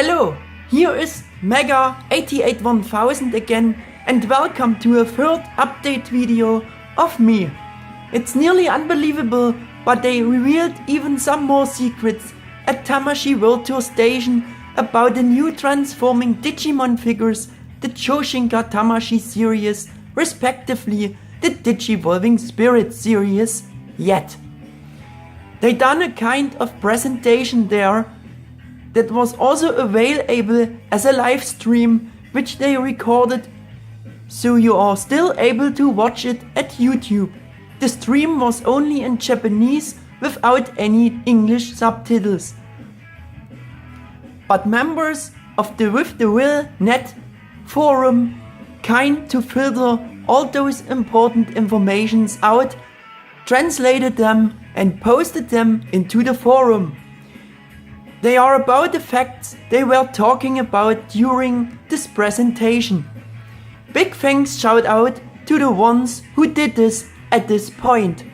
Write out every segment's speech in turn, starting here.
Hello, here is Mega 881000 again and welcome to a third update video of me. It's nearly unbelievable, but they revealed even some more secrets at Tamashii World Tour Station about the new transforming Digimon figures, the Chou Shinka Tamashii series, respectively the Digivolving Spirit series, yet. They done a kind of presentation there that was also available as a live stream, which they recorded, so you are still able to watch it at YouTube. The stream was only in Japanese without any English subtitles. But members of the With the Will net forum kind to filter all those important informations out, translated them and posted them into the forum. They are about the facts they were talking about during this presentation. Big thanks shout out to the ones who did this at this point.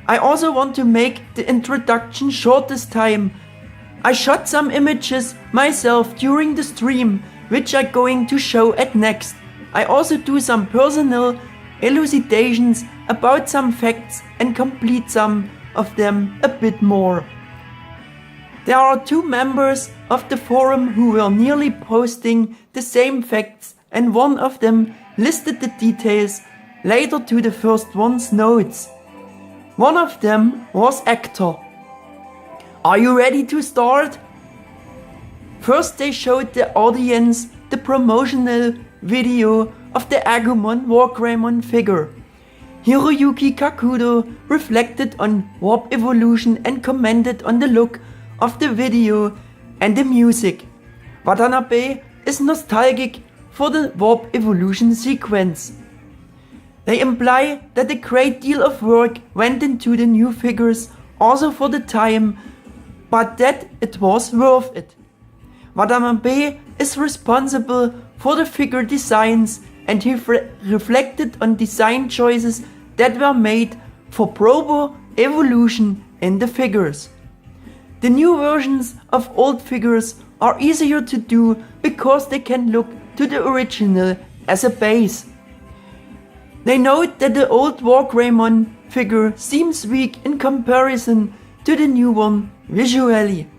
I also want to make the introduction short this time. I shot some images myself during the stream, which I'm going to show at next. I also do some personal elucidations about some facts and complete some of them a bit more. There are two members of the forum who were nearly posting the same facts, and one of them listed the details later to the first one's notes. One of them was Actor. Are you ready to start? First they showed the audience the promotional video of the Angewomon WarGreymon figure. Hiroyuki Kakudo reflected on warp evolution and commented on the look of the video and the music. Watanabe is nostalgic for the warp evolution sequence. They imply that a great deal of work went into the new figures also for the time, but that it was worth it. Watanabe is responsible for the figure designs, and he reflected on design choices that were made for proper evolution in the figures. The new versions of old figures are easier to do because they can look to the original as a base. They note that the old WarGreymon figure seems weak in comparison to the new one visually.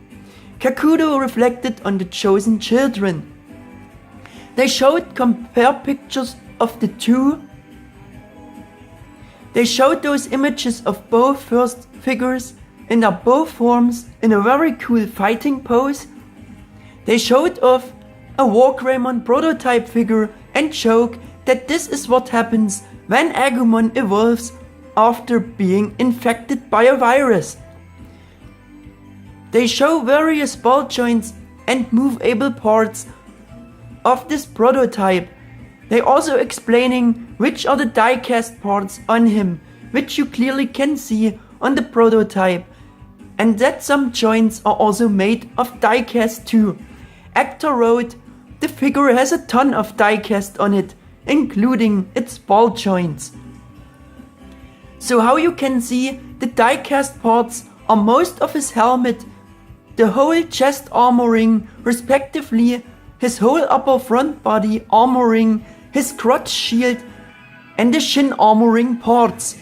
Kakudo reflected on the chosen children. They showed compare pictures of the two. They showed those images of both first figures in their both forms in a very cool fighting pose. They showed off a WarGreymon prototype figure and joke that this is what happens when Angewomon evolves after being infected by a virus. They show various ball joints and movable parts of this prototype. They also explaining which are the die-cast parts on him, which you clearly can see on the prototype, and that some joints are also made of die-cast too. Actor wrote, the figure has a ton of die-cast on it, including its ball joints. So how you can see, the die-cast parts are most of his helmet, the whole chest armoring, respectively his whole upper front body armoring, his crotch shield and the shin armoring parts.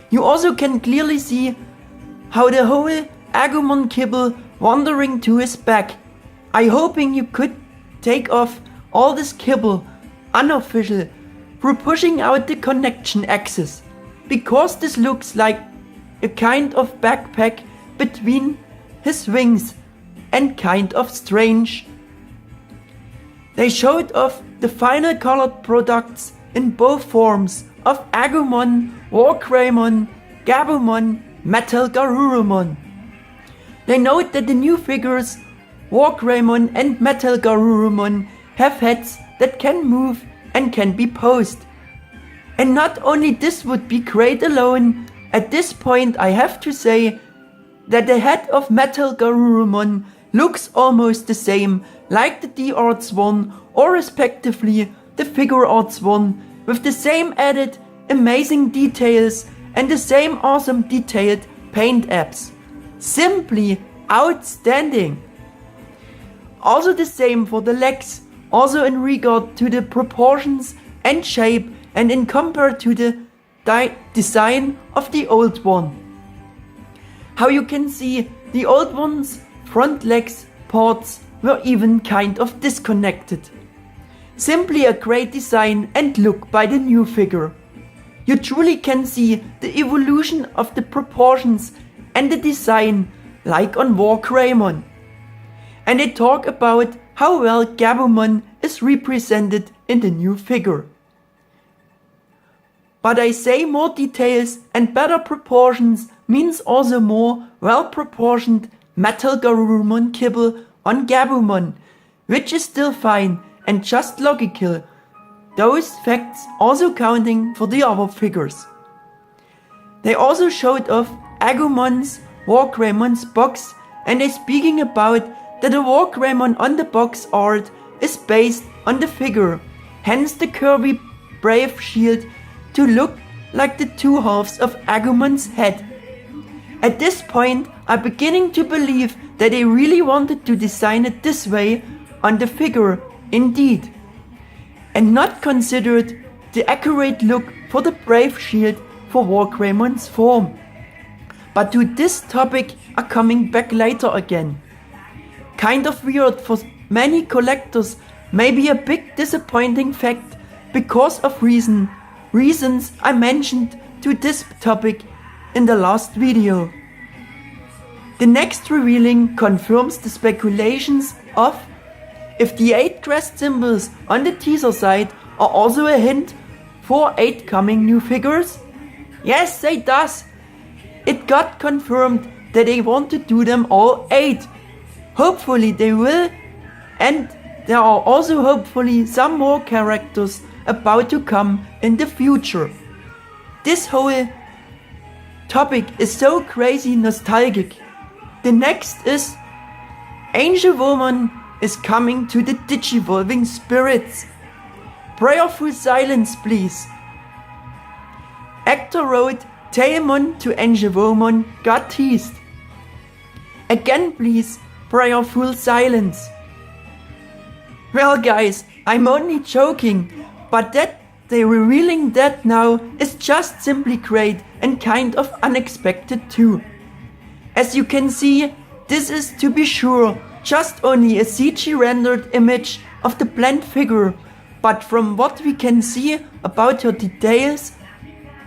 You also can clearly see how the whole Angewomon kibble wandering to his back. I hoping you could take off all this kibble unofficial through pushing out the connection axis, because this looks like a kind of backpack between his wings and kind of strange. They showed off the final colored products in both forms of Angewomon, WarGreymon, Gabumon, MetalGarurumon. They note that the new figures, WarGreymon and MetalGarurumon, have heads that can move and can be posed. And not only this would be great alone, at this point I have to say that the head of MetalGarurumon looks almost the same like the D-Arts one, or respectively the Figure Arts one, with the same added amazing details and the same awesome detailed paint apps. Simply outstanding. Also the same for the legs, also in regard to the proportions and shape and in compared to the design of the old one. How you can see, the old one's front legs parts were even kind of disconnected. Simply a great design and look by the new figure. You truly can see the evolution of the proportions and the design like on WarGreymon. And they talk about how well Gabumon is represented in the new figure. But I say more details and better proportions means also more well-proportioned MetalGarurumon kibble on Gabumon, which is still fine and just logical, those facts also counting for the other figures. They also showed off Agumon's WarGreymon's box, and they speaking about that the WarGreymon on the box art is based on the figure, hence the curvy brave shield to look like the two halves of Agumon's head. At this point, I'm beginning to believe that they really wanted to design it this way on the figure indeed, and not considered the accurate look for the brave shield for WarGreymon's form. But to this topic are coming back later again. Kind of weird for many collectors, maybe a big disappointing fact because of reasons I mentioned to this topic in the last video. The next revealing confirms the speculations of if the 8 crest symbols on the teaser side are also a hint for 8 coming new figures. Yes, they does. It got confirmed that they want to do them all 8. Hopefully they will, and there are also hopefully some more characters about to come in the future. This whole topic is so crazy nostalgic. The next is Angewomon is coming to the Digivolving spirits. Prayerful silence please. Actor wrote Tailmon to Angewomon got teased. Again please, prayerful silence. Well guys, I'm only joking, but that they revealing that now is just simply great and kind of unexpected too. As you can see, this is to be sure just only a CG rendered image of the blend figure, but from what we can see about her details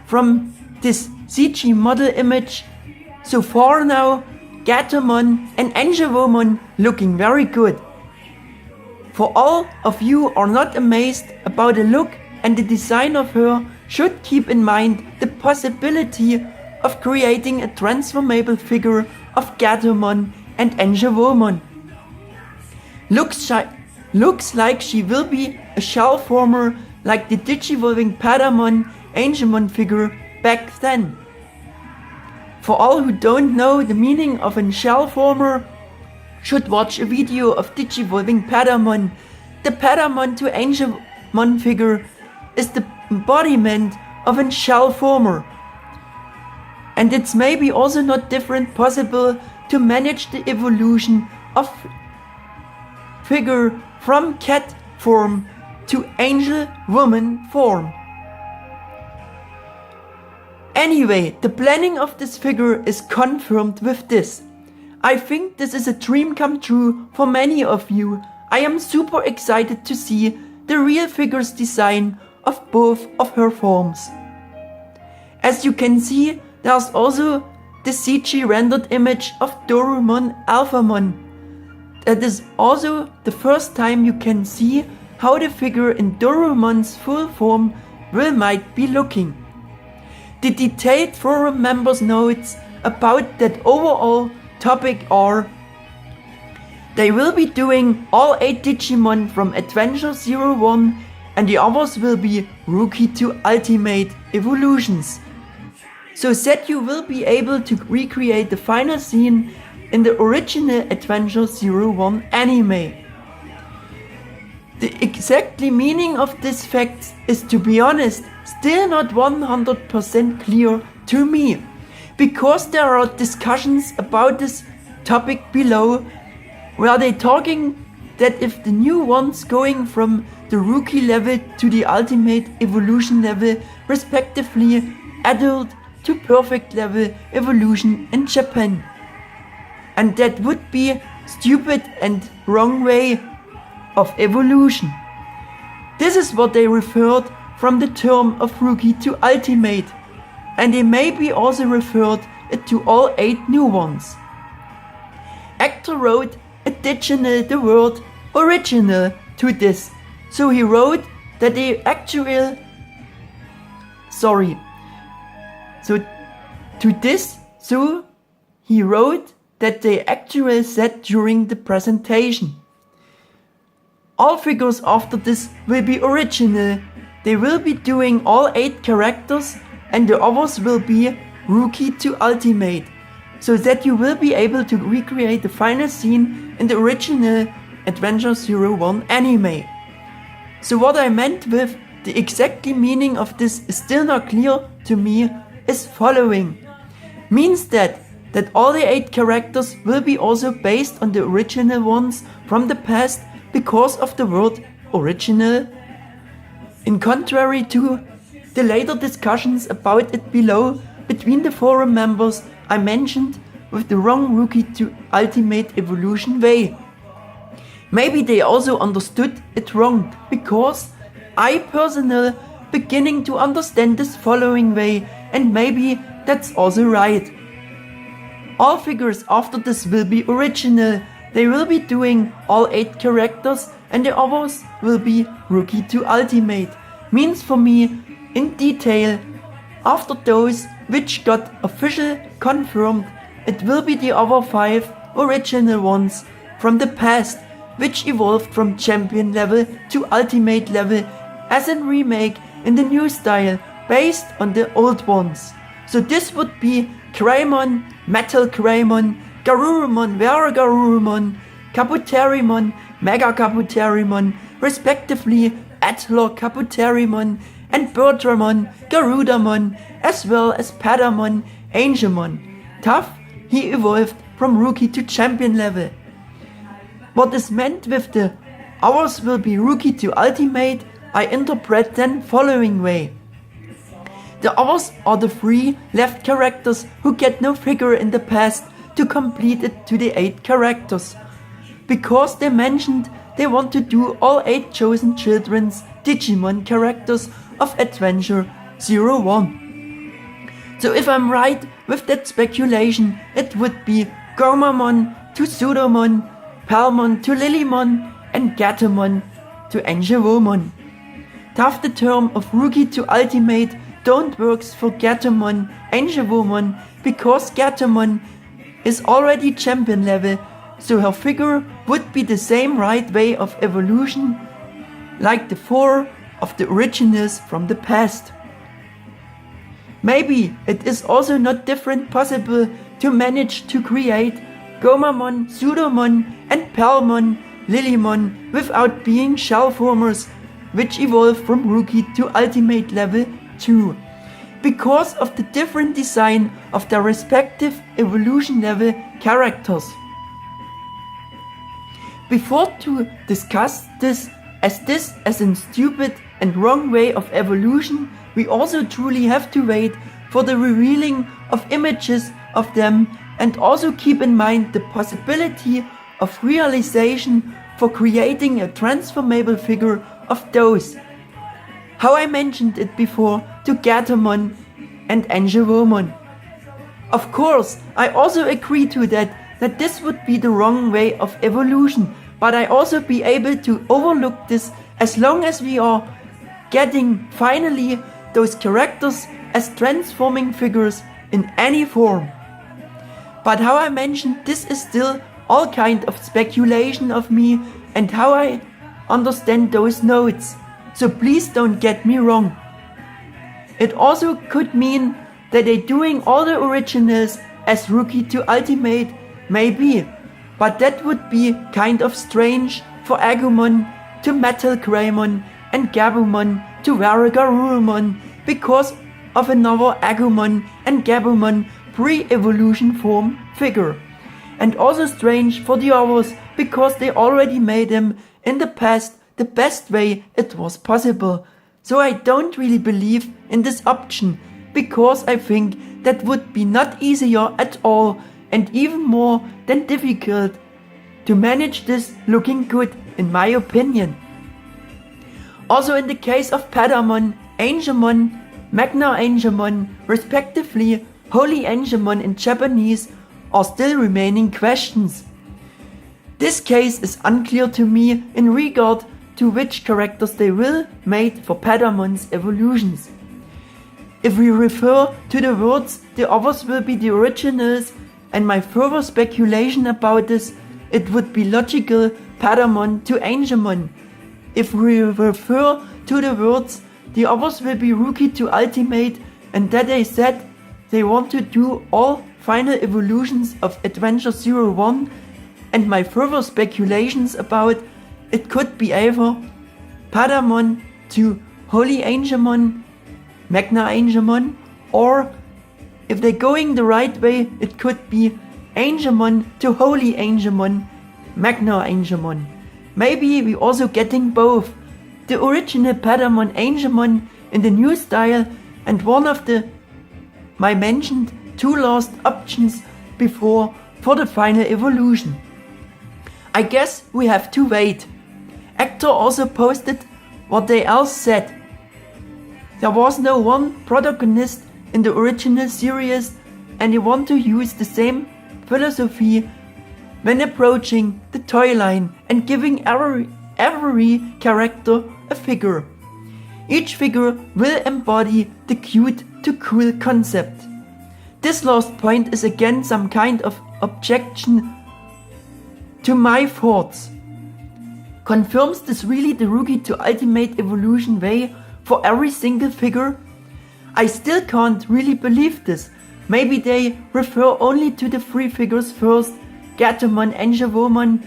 from this CG model image, so far now, Gatomon and Angewomon looking very good. For all of you are not amazed about the look and the design of her, should keep in mind the possibility of creating a transformable figure of Gatomon and Angewomon. Looks like she will be a shell former like the Digivolving Patamon Angewomon figure back then. For all who don't know the meaning of a shell former, should watch a video of Digivolving Patamon. The Patamon to Angewomon figure is the embodiment of a shell former. And it's maybe also not different possible to manage the evolution of figure from cat form to angel woman form. Anyway, the planning of this figure is confirmed with this. I think this is a dream come true for many of you. I am super excited to see the real figure's design of both of her forms. As you can see, there's also the CG rendered image of Dorumon Alphamon. That is also the first time you can see how the figure in Dorumon's full form might be looking. The detailed forum members' notes about that overall topic are: they will be doing all 8 Digimon from Adventure 01 and the others will be Rookie to Ultimate evolutions. So that you will be able to recreate the final scene in the original Adventure 01 anime. The exact meaning of this fact is, to be honest, still not 100% clear to me, because there are discussions about this topic below where they talking that if the new ones going from the rookie level to the ultimate evolution level, respectively adult to perfect level evolution in Japan. And that would be stupid and wrong way of evolution. This is what they referred from the term of rookie to ultimate, and they maybe also referred it to all 8 new ones. Actor wrote additional the word original to this, so he wrote that the actual he wrote that they actually said during the presentation. All figures after this will be original. They will be doing all 8 characters, and the others will be rookie to ultimate, so that you will be able to recreate the final scene in the original Adventure 01 anime. So what I meant with the exact meaning of this is still not clear to me is following. Means that all the 8 characters will be also based on the original ones from the past because of the word original. In contrary to the later discussions about it below between the forum members I mentioned with the wrong rookie to ultimate evolution way. Maybe they also understood it wrong, because I personally beginning to understand this following way, and maybe that's also right. All figures after this will be original. They will be doing all 8 characters, and the others will be rookie to ultimate. Means for me, in detail, after those which got official confirmed, it will be the other 5 original ones from the past, which evolved from champion level to ultimate level as a remake in the new style based on the old ones. So this would be Greymon, MetalGarurumon, Garurumon, WarGreymon, Kabuterimon, MegaKabuterimon, respectively Athlor Kabuterimon and Birdramon, Garudamon, as well as Patamon, Angewomon. Tough, he evolved from rookie to champion level. What is meant with the ours will be rookie to ultimate, I interpret then following way. The others are the 3 left characters who get no figure in the past to complete it to the 8 characters. Because they mentioned they want to do all 8 chosen children's Digimon characters of Adventure 01. So if I'm right with that speculation, it would be Gomamon to Pseudomon, Palmon to Lilymon, and Gatomon to Angewomon. Tough, the term of rookie to ultimate don't works for Gatomon, Angewomon, because Gatomon is already champion level, so her figure would be the same right way of evolution like the 4 of the originals from the past. Maybe it is also not different possible to manage to create Gomamon, Pseudomon and Palmon, Lilymon without being shell formers which evolve from rookie to ultimate level 2, because of the different design of their respective evolution level characters. Before to discuss this as a stupid and wrong way of evolution, we also truly have to wait for the revealing of images of them, and also keep in mind the possibility of realization for creating a transformable figure of those. How I mentioned it before to Gatomon and Angewomon. Of course, I also agree to that this would be the wrong way of evolution, but I also be able to overlook this as long as we are getting finally those characters as transforming figures in any form. But how I mentioned, this is still all kind of speculation of me and how I understand those notes, so please don't get me wrong. It also could mean that they're doing all the originals as rookie to ultimate, maybe, but that would be kind of strange for Agumon to MetalGarurumon and Gabumon to WarGreymon because of another Agumon and Gabumon pre-evolution form figure. And also strange for the others because they already made him in the past the best way it was possible. So I don't really believe in this option, because I think that would be not easier at all and even more than difficult to manage this looking good, in my opinion. Also in the case of Patamon, Angewomon, Magna Angewomon, respectively Holy Angewomon in Japanese, are still remaining questions. This case is unclear to me in regard to which characters they will mate for Patamon's evolutions. If we refer to the words, the others will be the originals, and my further speculation about this, it would be logical Patamon to Angewomon. If we refer to the words, the others will be Rookie to Ultimate, and that they said they want to do all final evolutions of Adventure 01, and my further speculations about it could be either Patamon to Holy Angewomon, Magna Angewomon, or if they're going the right way, it could be Angewomon to Holy Angewomon, Magna Angewomon. Maybe we also getting both, the original Patamon Angewomon in the new style and one of the my mentioned two last options before for the final evolution. I guess we have to wait. Actor also posted what they else said. There was no one protagonist in the original series, and they want to use the same philosophy when approaching the toy line and giving every character a figure. Each figure will embody the cute to cool concept. This last point is again some kind of objection to my thoughts. Confirms this really the Rookie to Ultimate evolution way for every single figure? I still can't really believe this. Maybe they refer only to the 3 figures first: Gatomon, Angewomon,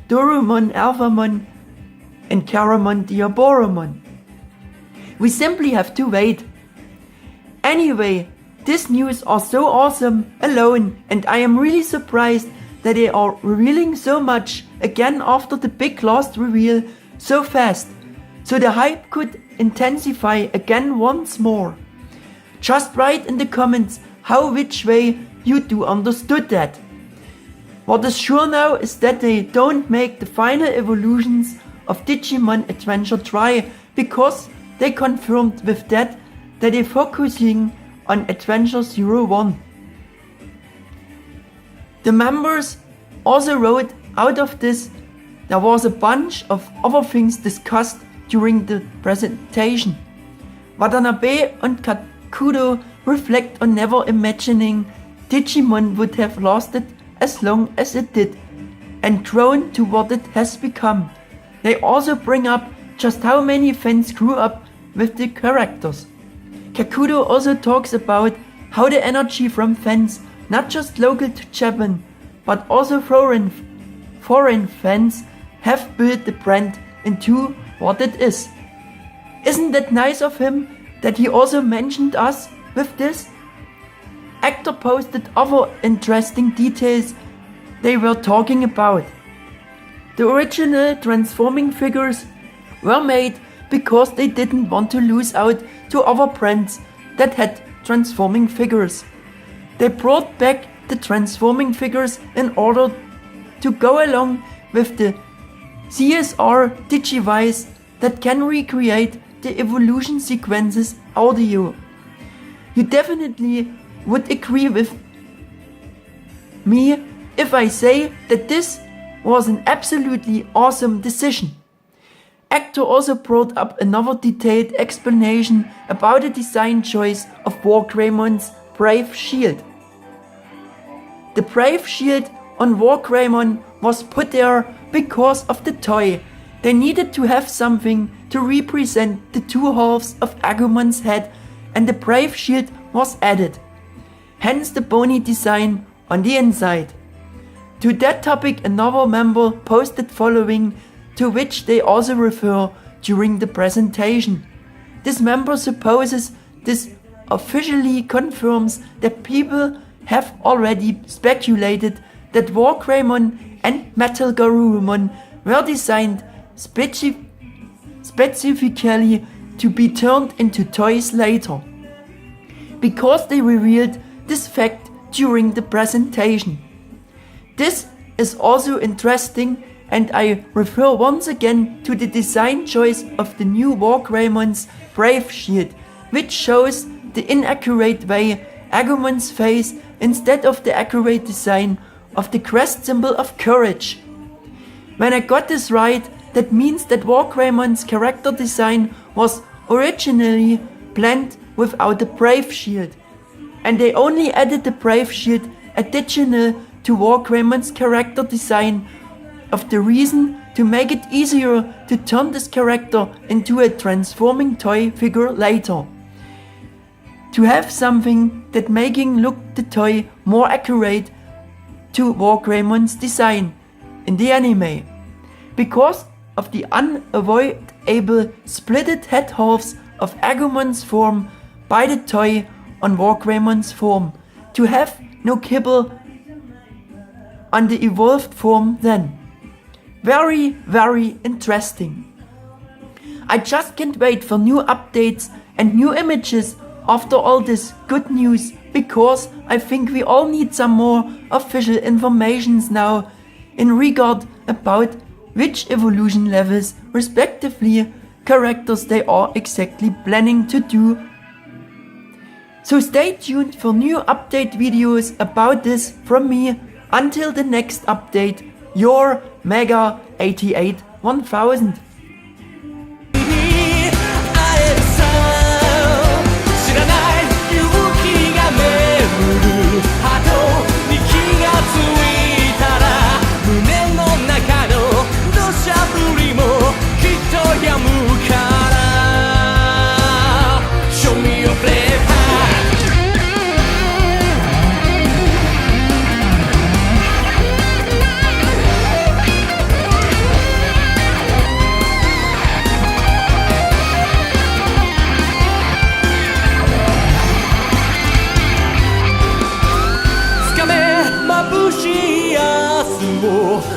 Garurumon, Alphamon, and Caramon, Diaboromon. We simply have to wait. Anyway, this news are so awesome alone, and I am really surprised that they are revealing so much again after the big last reveal so fast, so the hype could intensify again once more. Just write in the comments how which way you do understood that. What is sure now is that they don't make the final evolutions of Digimon Adventure Try, because they confirmed with that they're focusing on Adventure 01. The members also wrote out of this there was a bunch of other things discussed during the presentation. Watanabe and Kakudo reflect on never imagining Digimon would have lasted as long as it did and grown to what it has become. They also bring up just how many fans grew up with the characters. Kakudo also talks about how the energy from fans, not just local to Japan, but also foreign fans, have built the brand into what it is. Isn't that nice of him that he also mentioned us with this? Actor posted other interesting details they were talking about. The original transforming figures were made because they didn't want to lose out to other brands that had transforming figures. They brought back the transforming figures in order to go along with the CSR Digivice that can recreate the evolution sequences audio. You definitely would agree with me if I say that this was an absolutely awesome decision. Actor also brought up another detailed explanation about the design choice of WarGreymon's Brave Shield. The Brave Shield on WarGreymon was put there because of the toy. They needed to have something to represent the two halves of Agumon's head, and the Brave Shield was added. Hence the bony design on the inside. To that topic another member posted following, to which they also refer during the presentation. This member supposes this officially confirms that people have already speculated that WarGreymon and MetalGarurumon were designed specifically to be turned into toys later, because they revealed this fact during the presentation. This is also interesting, and I refer once again to the design choice of the new WarGreymon's Brave Shield, which shows the inaccurate way Angewomon's face instead of the accurate design of the crest symbol of courage. When I got this right, that means that WarGreymon's character design was originally planned without the Brave Shield, and they only added the Brave Shield additional to WarGreymon's character design of the reason to make it easier to turn this character into a transforming toy figure later. To have something that making look the toy more accurate to WarGreymon's design in the anime. Because of the unavoidable splitted head halves of Angewomon's form by the toy on WarGreymon's form, to have no kibble on the evolved form then. Very, very interesting. I just can't wait for new updates and new images after all this good news, because I think we all need some more official informations now in regard about which evolution levels respectively characters they are exactly planning to do. So stay tuned for new update videos about this from me. Until the next update, your Mega 88 1000.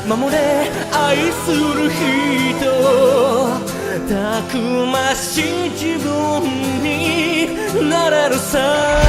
守れ愛する人たくましい自分になれるさ